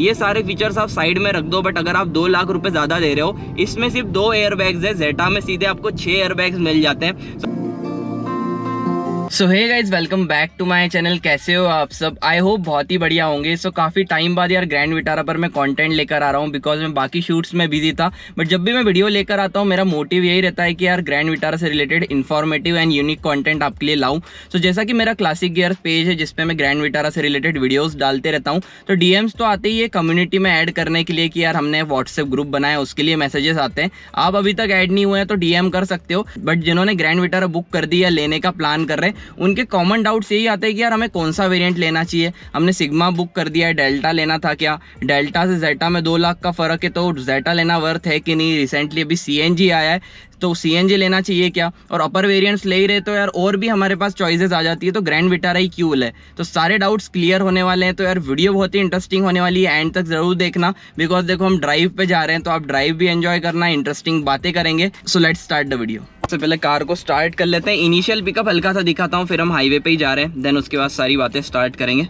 ये सारे फीचर्स आप साइड में रख दो, बट अगर आप 2 लाख रुपए ज़्यादा दे रहे हो, इसमें सिर्फ 2 एयरबैग्स है, जेटा में सीधे आपको 6 एयरबैग्स मिल जाते हैं। So hey guys, welcome back to my channel. कैसे हो आप सब? आई होप बहुत ही बढ़िया होंगे। सो काफ़ी टाइम बाद यार ग्रैंड विटारा पर मैं कंटेंट लेकर आ रहा हूँ, बिकॉज मैं बाकी शूट्स में बिजी था। बट जब भी मैं वीडियो लेकर आता हूँ, मेरा मोटिव यही रहता है कि यार ग्रैंड विटारा से related informative and unique content आपके लिए लाऊं। सो जैसा कि मेरा क्लासिक गियर पेज है जिसपे मैं ग्रैंड विटारा से रिलेटेड वीडियोज़ डालते रहता हूँ, तो डीएम्स तो आते ही है कम्युनिटी में ऐड करने के लिए कि यार हमने व्हाट्सएप ग्रुप बनाया, उसके लिए मैसेजेस आते हैं। आप अभी तक ऐड नहीं हुए हैं तो डीएम कर सकते हो। बट जिन्होंने ग्रैंड विटारा बुक कर दी या लेने का प्लान कर रहे हैं, उनके कॉमन डाउट्स यही आता है कि यार हमें कौन सा वेरिएंट लेना चाहिए। हमने सिग्मा बुक कर दिया है, डेल्टा लेना था क्या? डेल्टा से जेटा में 2 लाख का फर्क है, तो जेटा लेना वर्थ है कि नहीं? रिसेंटली अभी सीएनजी आया है, तो सीएनजी लेना चाहिए क्या? और अपर वेरिएंट्स ले ही रहे तो यार और भी हमारे पास चॉइसेस आ जाती है, तो ग्रैंड विटारा ही क्यों ले? तो सारे डाउट्स क्लियर होने वाले हैं। तो यार वीडियो बहुत ही इंटरेस्टिंग होने वाली है, एंड तक जरूर देखना, बिकॉज देखो हम ड्राइव पे जा रहे हैं, तो आप ड्राइव भी एंजॉय करना, इंटरेस्टिंग बातें करेंगे। So let's start the video. सबसे पहले कार को स्टार्ट कर लेते हैं। इनिशियल पिकअप हल्का सा दिखाता हूँ, फिर हम हाईवे पे ही जा रहे हैं, देन उसके बाद सारी बातें स्टार्ट करेंगे।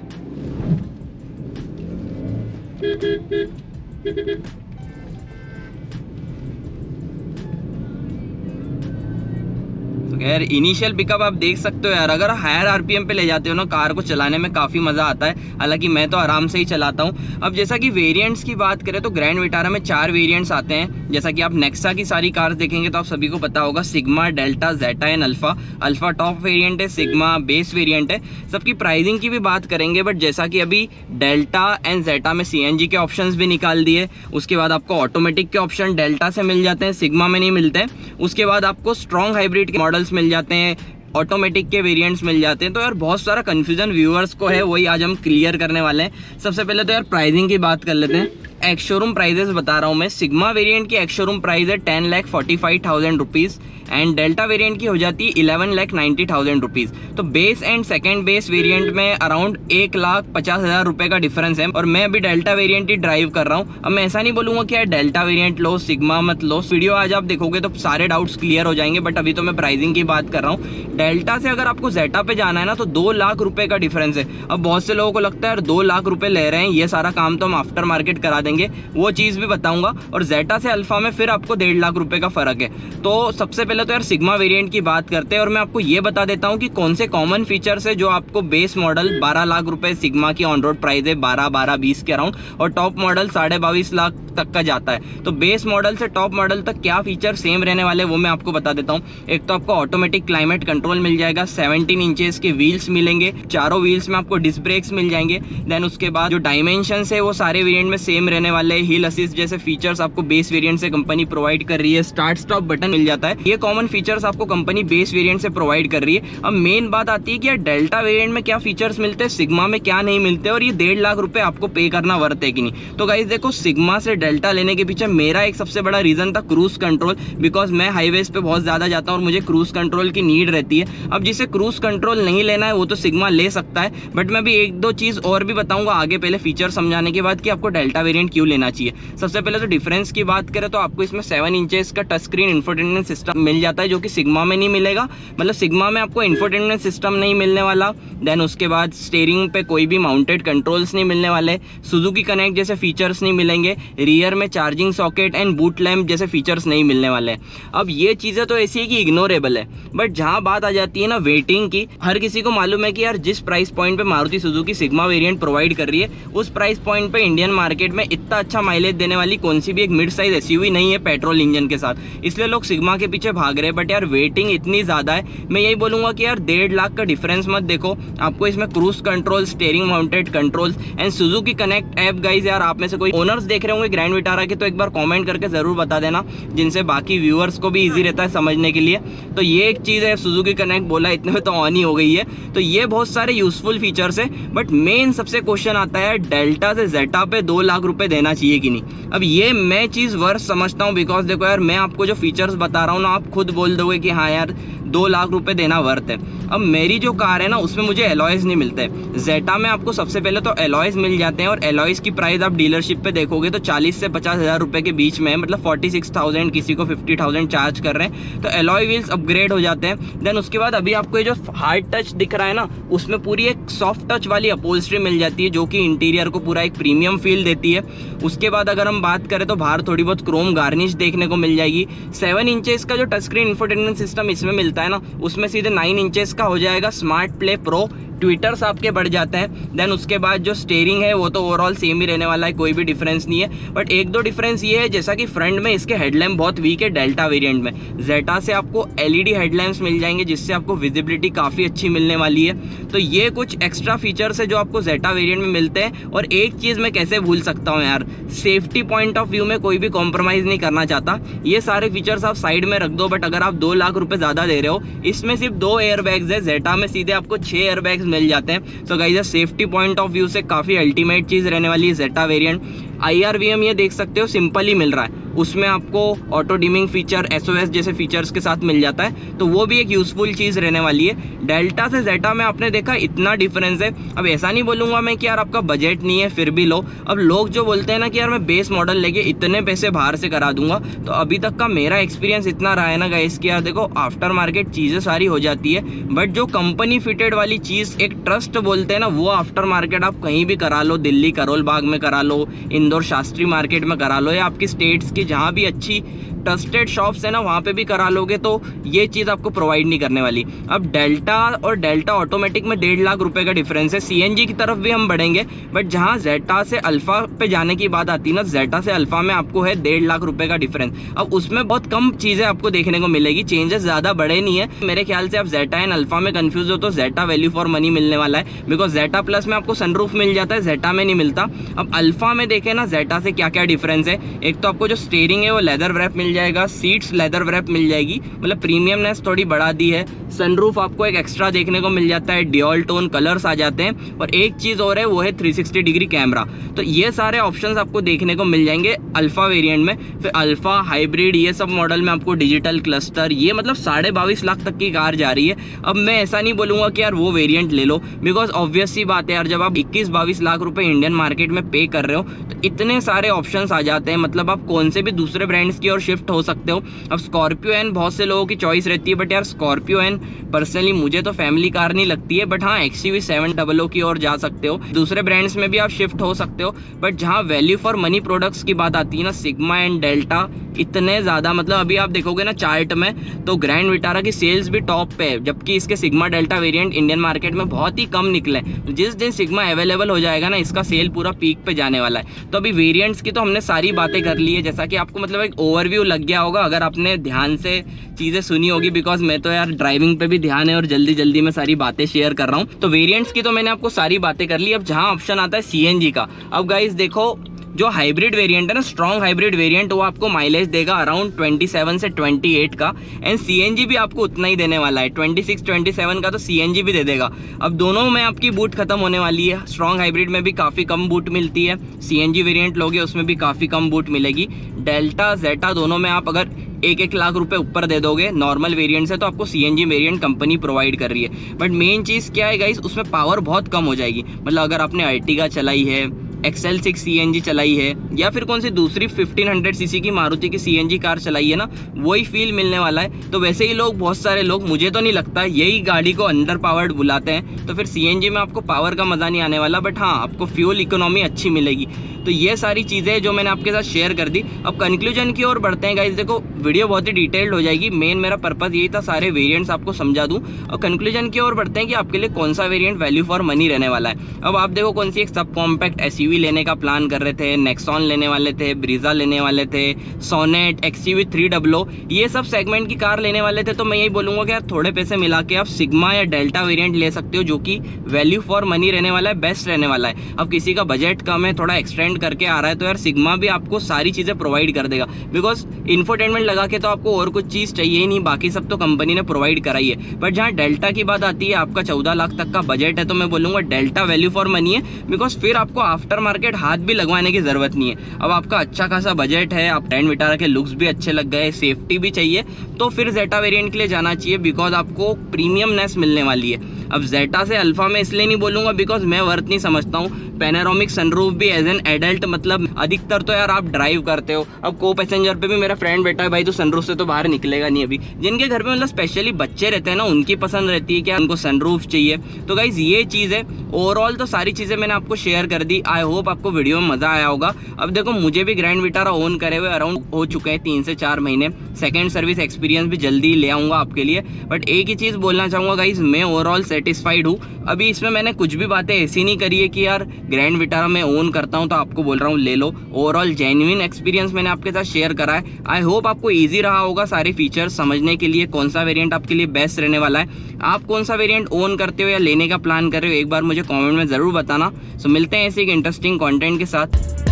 यार इनिशियल पिकअप आप देख सकते हो यार, अगर हायर आरपीएम पे ले जाते हो ना कार को, चलाने में काफ़ी मज़ा आता है। हालांकि मैं तो आराम से ही चलाता हूँ। अब जैसा कि वेरिएंट्स की बात करें तो ग्रैंड विटारा में 4 वेरिएंट्स आते हैं। जैसा कि आप नेक्सा की सारी कार्स देखेंगे तो आप सभी को पता होगा, sigma, delta, zeta and alpha. Alpha top variant है, सिग्मा बेस वेरिएंट है। सबकी प्राइसिंग की भी बात करेंगे, बट जैसा कि अभी डेल्टा एंड जेटा में सीएनजी के ऑप्शंस भी निकाल दिए। उसके बाद आपको ऑटोमेटिक के ऑप्शन डेल्टा से मिल जाते हैं, सिग्मा में नहीं मिलते। उसके बाद आपको स्ट्रॉन्ग हाइब्रिड के मॉडल्स मिल जाते हैं, ऑटोमेटिक के वेरिएंट्स मिल जाते हैं। तो यार बहुत सारा कंफ्यूजन व्यूअर्स को है, वही आज हम क्लियर करने वाले हैं। सबसे पहले तो यार प्राइसिंग की बात कर लेते हैं। एक्स शोरूम प्राइजेस बता रहा हूँ मैं। सिग्मा वेरिएंट की एक्स शोरूम प्राइस है 10,45,000 रुपीज़ एंड डेल्टा वेरिएंट की हो जाती है 11,90,000 रुपीज़। तो base and second base variant में अराउंड 1,50,000 रुपये का डिफरेंस है। और मैं अभी डेल्टा वेरिएंट ही ड्राइव कर रहा हूँ। अब मैं ऐसा नहीं बोलूँगा कि यार डेल्टा वेरिएंट लो, सिग्मा मत लो। वीडियो आज आप देखोगे तो सारे डाउट्स क्लियर हो जाएंगे, बट अभी तो मैं प्राइसिंग की बात कर रहा हूँ। डेल्टा से अगर आपको जेटा पे जाना है ना, तो 2 लाख रुपये का डिफरेंस है। अब बहुत से लोगों को लगता है यार 2 लाख रुपये ले रहे हैं, ये सारा काम तो हम आफ्टर मार्केट करा देंगे, वो चीज़ भी बताऊंगा। और जेटा से अल्फा में फिर आपको 1.5 लाख रुपए का फर्क है। तो सबसे पहले तो यार सिग्मा वेरिएंट की बात करते हैं, और मैं आपको ये बता देता हूं कि कौन से कॉमन फीचर्स है जो आपको बेस मॉडल 12 लाख रुपए सिग्मा की ऑन रोड प्राइस है, 12-20 के अराउंड, और टॉप मॉडल 22.5 लाख तक का जाता है। तो बेस मॉडल से टॉप मॉडल तक क्या फीचर सेम रहने वाले वो मैं आपको बता देता हूँ। एक तो आपको ऑटोमेटिक क्लाइमेट कंट्रोल मिल जाएगा, 17 इंचेस के व्हील्स मिलेंगे, चारों व्हील्स में आपको डिस्क ब्रेक्स मिल जाएंगे। देन उसके बाद जो डायमेंशन है वो सारे वेरिएंट में सेम रहने वाले हैं। हिल असिस्ट जैसे फीचर्स आपको बेस वेरिएंट से कंपनी प्रोवाइड कर रही है। स्टार्ट स्टॉप बटन मिल जाता है, ये कॉमन फीचर्स आपको कंपनी बेस वेरिएंट से प्रोवाइड कर रही है। अब मेन बात आती है कि यार डेल्टा वेरिएंट में क्या फीचर्स मिलते हैं, सिग्मा में क्या नहीं मिलते, और ये 1.5 लाख रुपए आपको पे करना वर्थ है कि नहीं। तो गाइस देखो, सिग्मा से डेल्टा लेने के पीछे मेरा एक सबसे बड़ा रीजन था क्रूज कंट्रोल, बिकॉज मैं हाईवेज पे बहुत ज्यादा जाता हूँ और मुझे क्रूज कंट्रोल की नीड रहती है। अब जिसे क्रूज कंट्रोल नहीं लेना है वो तो सिग्मा ले सकता है, बट मैं भी 1-2 चीज और भी बताऊंगा आगे, पहले फीचर समझाने के बाद कि आपको डेल्टा वेरिएंट क्यों लेना चाहिए। सबसे पहले तो डिफरेंस की बात करें तो आपको इसमें 7 इंचेस का टच स्क्रीन इंफोटेनमेंट सिस्टम मिल जाता है, जो कि सिग्मा में नहीं मिलेगा। मतलब सिग्मा में आपको इंफोटेनमेंट सिस्टम नहीं मिलने वाला। देन उसके बाद स्टीयरिंग पे कोई भी माउंटेड कंट्रोल्स नहीं मिलने वाले, सुजुकी कनेक्ट जैसे फीचर्स नहीं मिलेंगे, रियर में charging socket and boot lamp जैसे फीचर्स नहीं मिलने वाले। अब ये चीज़ें तो ऐसी है कि इग्नोरेबल है, बट जहाँ बात आ जाती है ना वेटिंग की, हर किसी को मालूम है कि यार जिस प्राइस पॉइंट पे Maruti Suzuki sigma variant provide कर रही है, उस प्राइस पॉइंट पे इंडियन मार्केट में इतना अच्छा माइलेज देने वाली कौन सी भी एक मिड साइज एसयूवी नहीं है पेट्रोल इंजन के साथ। इसलिए लोग सिग्मा के पीछे भाग रहे हैं, बट यार वेटिंग इतनी ज़्यादा है। मैं यही बोलूँगा कि यार 1.5 लाख का डिफरेंस मत देखो, आपको इसमें cruise control, steering mounted controls and Suzuki connect app. Guys यार आप में से कोई ओनर्स देख रहे होंगे ग्रैंड विटारा के, तो एक बार कॉमेंट करके ज़रूर बता देना, जिनसे बाकी व्यूअर्स को भी ईजी रहता है समझने के लिए। तो ये एक चीज़ है, सुजुकी कनेक्ट बोला इतने में तो ऑन ही हो गई है। तो ये बहुत सारे यूजफुल फीचर्स है, बट मेन सबसे क्वेश्चन आता है डेल्टा से जेटा पे 2 लाख रुपए देना चाहिए कि नहीं। अब ये मैं चीज़ वर्थ समझता हूँ, बिकॉज देखो यार मैं आपको जो फीचर्स बता रहा हूँ ना, आप खुद बोल दोगे कि हाँ यार 2 लाख रुपए देना वर्थ है। अब मेरी जो कार है ना उसमें मुझे एलॉयज़ नहीं मिलते। जेटा में आपको सबसे पहले तो एलॉयज़ मिल जाते हैं, और एलॉयज़ की प्राइस आप डीलरशिप पे देखोगे तो 40 से 50 हज़ार रुपये के बीच में है, मतलब 46,000, किसी को 50,000 चार्ज कर रहे हैं। तो एलॉय व्हील्स अपग्रेड हो जाते हैं। देन उसके बाद अभी आपको ये जो हार्ड टच दिख रहा है ना, उसमें पूरी एक सॉफ्ट टच वाली अपहोल्स्ट्री मिल जाती है, जो कि इंटीरियर को पूरा एक प्रीमियम फील देती है। उसके बाद अगर हम बात करें तो बाहर थोड़ी बहुत क्रोम गार्निश देखने को मिल जाएगी। 7 इंचेस का जो टच स्क्रीन इंफोटेनमेंट सिस्टम इसमें मिलता है ना, उसमें सीधे 9 इंचेस का हो जाएगा स्मार्ट प्ले प्रो। ट्विटर्स आपके बढ़ जाते हैं। देन उसके बाद जो स्टीयरिंग है वो तो ओवरऑल सेम ही रहने वाला है, कोई भी डिफरेंस नहीं है। बट एक दो डिफरेंस ये है, जैसा कि फ्रंट में इसके हेडलैम्प बहुत वीक है डेल्टा वेरिएंट में। जेटा से आपको एलईडी हेडलैम्प्स मिल जाएंगे, जिससे आपको विजिबिलिटी काफ़ी अच्छी मिलने वाली है। तो ये कुछ एक्स्ट्रा फीचर्स है जो आपको जेटा वेरिएंट में मिलते हैं। और एक चीज़ मैं कैसे भूल सकता हूँ यार, सेफ्टी पॉइंट ऑफ व्यू में कोई भी कॉम्प्रोमाइज़ नहीं करना चाहता। ये सारे फीचर्स आप साइड में रख दो, बट अगर आप 2 लाख रुपये ज़्यादा दे रहे हो, इसमें सिर्फ 2 एयरबैग्स है, जेटा में सीधे आपको 6 एयरबैग्स मिल जाते हैं। तो guys safety point of view से काफ़ी अल्टीमेट चीज़ रहने वाली है जेटा वेरिएंट। IRVM ये देख सकते हो सिंपल ही मिल रहा है, उसमें आपको ऑटो डिमिंग फीचर, SOS जैसे फीचर्स के साथ मिल जाता है, तो वो भी एक यूज़फुल चीज़ रहने वाली है। डेल्टा से जेटा में आपने देखा इतना डिफरेंस है। अब ऐसा नहीं बोलूँगा मैं कि यार आपका बजट नहीं है फिर भी लो। अब लोग जो बोलते हैं ना कि यार मैं बेस मॉडल लेके इतने पैसे बाहर से करा दूंगा, तो अभी तक का मेरा एक्सपीरियंस इतना रहा है ना गाइस कि यार देखो आफ्टर मार्केट चीज़ें सारी हो जाती है, बट जो कंपनी फिटेड वाली चीज़ एक ट्रस्ट बोलते हैं ना, वो आफ्टर मार्केट आप कहीं भी करा लो, दिल्ली करोल बाग में करा लो, इंदौर शास्त्री मार्केट में करा लो, या आपकी स्टेट्स की जहाँ भी अच्छी ट्रस्टेड शॉप्स है ना वहाँ पे भी करा लोगे, तो ये चीज़ आपको प्रोवाइड नहीं करने वाली। अब डेल्टा और डेल्टा ऑटोमेटिक में 1.5 लाख रुपए का डिफरेंस है। CNG की तरफ भी हम बढ़ेंगे, बट जहाँ जेटा से अल्फा पे जाने की बात आती है ना, जेटा से अल्फा में आपको है 1.5 लाख रुपए का डिफरेंस। अब उसमें बहुत कम चीज़ें आपको देखने को मिलेगी, चेंजेस ज़्यादा बड़े नहीं है। मेरे ख्याल से आप जेटा एंड अल्फा में कन्फ्यूज हो तो जेटा वैल्यू फॉर मनी मिलने वाला है, बिकॉज जेटा प्लस में आपको सनरूफ मिल जाता है, जेटा में नहीं मिलता। अब अल्फा में देखें ना जेटा से क्या क्या डिफरेंस है। एक तो आपको जो स्टीयरिंग है वो लेदर रैप मिल जाएगा, सीट्स लेदर रैप मिल जाएगी, मतलब प्रीमियमनेस थोड़ी बढ़ा दी है। सनरूफ आपको एक एक्स्ट्रा देखने को मिल जाता है, ड्यूअल टोन कलर्स आ जाते हैं, और एक चीज़ और है वो है 360 डिग्री कैमरा। तो ये सारे ऑप्शंस आपको देखने को मिल जाएंगे अल्फा वेरिएंट में। फिर अल्फा हाइब्रिड ये सब मॉडल में आपको डिजिटल क्लस्टर, ये मतलब 22.5 लाख तक की कार जा रही है। अब मैं ऐसा नहीं बोलूँगा कि यार वो वेरिएंट ले लो, बिकॉज ऑब्वियस सी बात है यार, जब आप 21-22 लाख रुपए इंडियन मार्केट में पे कर रहे हो तो इतने सारे ऑप्शंस आ जाते हैं, मतलब आप कौन से भी दूसरे ब्रांड्स की ओर शिफ्ट हो सकते हो। अब स्कॉर्पियो एन बहुत से लोगों की चॉइस रहती है, बट यार स्कॉर्पियो एन पर्सनली मुझे तो फैमिली कार नहीं लगती है। बट हाँ, XUV 700 की ओर जा सकते हो, दूसरे ब्रांड्स में भी आप शिफ्ट हो सकते हो। बट जहाँ वैल्यू फॉर मनी प्रोडक्ट्स की बात आती है ना, सिग्मा एंड डेल्टा इतने ज़्यादा, मतलब अभी आप देखोगे ना चार्ट में तो ग्रैंड विटारा की सेल्स भी टॉप पे है, जबकि इसके sigma delta variant Indian market में बहुत ही कम निकले। जिस दिन सिग्मा अवेलेबल हो जाएगा ना, इसका सेल पूरा पीक पे जाने वाला है। तो अभी वेरिएंट्स की तो हमने सारी बातें कर ली है, जैसा कि आपको मतलब एक ओवरव्यू लग गया होगा अगर आपने ध्यान से चीज़ें सुनी होगी, बिकॉज मैं तो यार ड्राइविंग पे भी ध्यान है और जल्दी जल्दी में सारी बातें शेयर कर रहा हूँ। तो वेरिएंट्स की तो मैंने आपको सारी बातें कर ली। अब जहाँ ऑप्शन आता है CNG का, अब गाइस देखो जो हाइब्रिड वेरिएंट है ना, स्ट्रॉन्ग हाइब्रिड वेरिएंट, वो आपको माइलेज देगा अराउंड 27 से 28 का, एंड CNG भी आपको उतना ही देने वाला है, 26-27 का तो CNG भी दे देगा। अब दोनों में आपकी बूट खत्म होने वाली है। स्ट्रॉन्ग हाइब्रिड में भी काफ़ी कम बूट मिलती है, CNG वेरिएंट लोगे उसमें भी काफ़ी कम बूट मिलेगी। डेल्टा जेटा दोनों में आप अगर 1-1 लाख रुपए ऊपर दे दोगे नॉर्मल वेरिएंट से, तो आपको CNG वेरिएंट कंपनी प्रोवाइड कर रही है। बट मेन चीज़ क्या है गाइस, उसमें पावर बहुत कम हो जाएगी। मतलब अगर आपने अर्टिगा चलाई है, XL6 CNG चलाई है, या फिर कौन सी दूसरी 1500 सीसी की मारुति की CNG कार चलाई है ना, वही फील मिलने वाला है। तो वैसे ही लोग, बहुत सारे लोग, मुझे तो नहीं लगता, यही गाड़ी को अंडर पावर्ड बुलाते हैं, तो फिर CNG में आपको पावर का मज़ा नहीं आने वाला, बट हाँ आपको फ्यूल इकोनॉमी अच्छी मिलेगी। तो ये सारी चीज़ें जो मैंने आपके साथ शेयर कर दी। अब कंक्लूजन की ओर बढ़ते हैं गाइस। देखो वीडियो बहुत ही डिटेल्ड हो जाएगी, मेन मेरा पर्पज़ यही था सारे वेरिएंट्स आपको समझा दूँ, और कंक्लूजन की ओर बढ़ते हैं कि आपके लिए कौन सा वेरिएंट वैल्यू फॉर मनी रहने वाला है। अब आप देखो कौन सी एक सब कॉम्पैक्ट SUV लेने का प्लान कर रहे थे, नेक्सॉन लेने वाले थे, ब्रीजा लेने वाले थे, सोनेट, XUV 300, ये सब सेगमेंट की कार लेने वाले थे, तो मैं यही बोलूँगा कि यार थोड़े पैसे मिला के आप सिग्मा या डेल्टा वेरिएंट ले सकते हो, जो कि वैल्यू फॉर मनी रहने वाला है, बेस्ट रहने वाला है। अब किसी का बजट कम है, थोड़ा एक्सटेंड करके आ रहा है, तो यार सिग्मा भी आपको सारी चीज़ें प्रोवाइड कर देगा, बिकॉज इंफोटेनमेंट लगा के तो आपको और कुछ चीज़ चाहिए ही नहीं, बाकी सब तो कंपनी ने प्रोवाइड कराई है। बट जहाँ डेल्टा की बात आती है, आपका 14 लाख तक का बजट है, तो मैं बोलूँगा डेल्टा वैल्यू फॉर मनी है, बिकॉज फिर आपको आफ्टर सुपर मार्केट हाथ भी लगवाने की ज़रूरत नहीं है। अब आपका अच्छा खासा बजट है, आप ग्रैंड विटारा के लुक्स भी अच्छे लग गए, सेफ्टी भी चाहिए, तो फिर जेटा वेरिएंट के लिए जाना चाहिए, बिकॉज आपको प्रीमियमनेस मिलने वाली है। अब जेटा से अल्फा में इसलिए नहीं बोलूँगा बिकॉज मैं वर्थ नहीं समझता हूँ। पैनोरामिक सनरूफ भी एज एन एडल्ट, मतलब अधिकतर तो यार आप ड्राइव करते हो, अब को पैसेंजर पे भी मेरा फ्रेंड बैठा है भाई, तो सनरूफ से तो बाहर निकलेगा नहीं। अभी जिनके घर पे मतलब स्पेशली बच्चे रहते हैं ना, उनकी पसंद रहती है कि उनको सनरूफ चाहिए। तो गाइज ये चीज़ है। ओवरऑल तो सारी चीज़ें मैंने आपको शेयर कर दी। आई होप आपको वीडियो में मज़ा आया होगा। अब देखो, मुझे भी ग्रैंड विटारा ओन करे हुए अराउंड हो चुके हैं 3 से 4 महीने। सेकेंड सर्विस एक्सपीरियंस भी जल्दी ले आऊँगा आपके लिए। बट एक ही चीज़ बोलना चाहूँगा गाइज, मैं ओवरऑल सेटिस्फाइड हूँ। अभी इसमें मैंने कुछ भी बातें ऐसी नहीं करी है कि यार ग्रैंड विटारा मैं ओन करता हूँ तो आपको बोल रहा हूँ ले लो। ओवरऑल जेन्युइन एक्सपीरियंस मैंने आपके साथ शेयर करा है। आई होप आपको ईजी रहा होगा सारे फीचर्स समझने के लिए, कौन सा वेरिएंट आपके लिए बेस्ट रहने वाला है। आप कौन सा वेरिएंट ओन करते हो या लेने का प्लान कर रहे हो, एक बार मुझे कमेंट में ज़रूर बताना। सो मिलते हैं ऐसे एक इंटरेस्टिंग कंटेंट के साथ।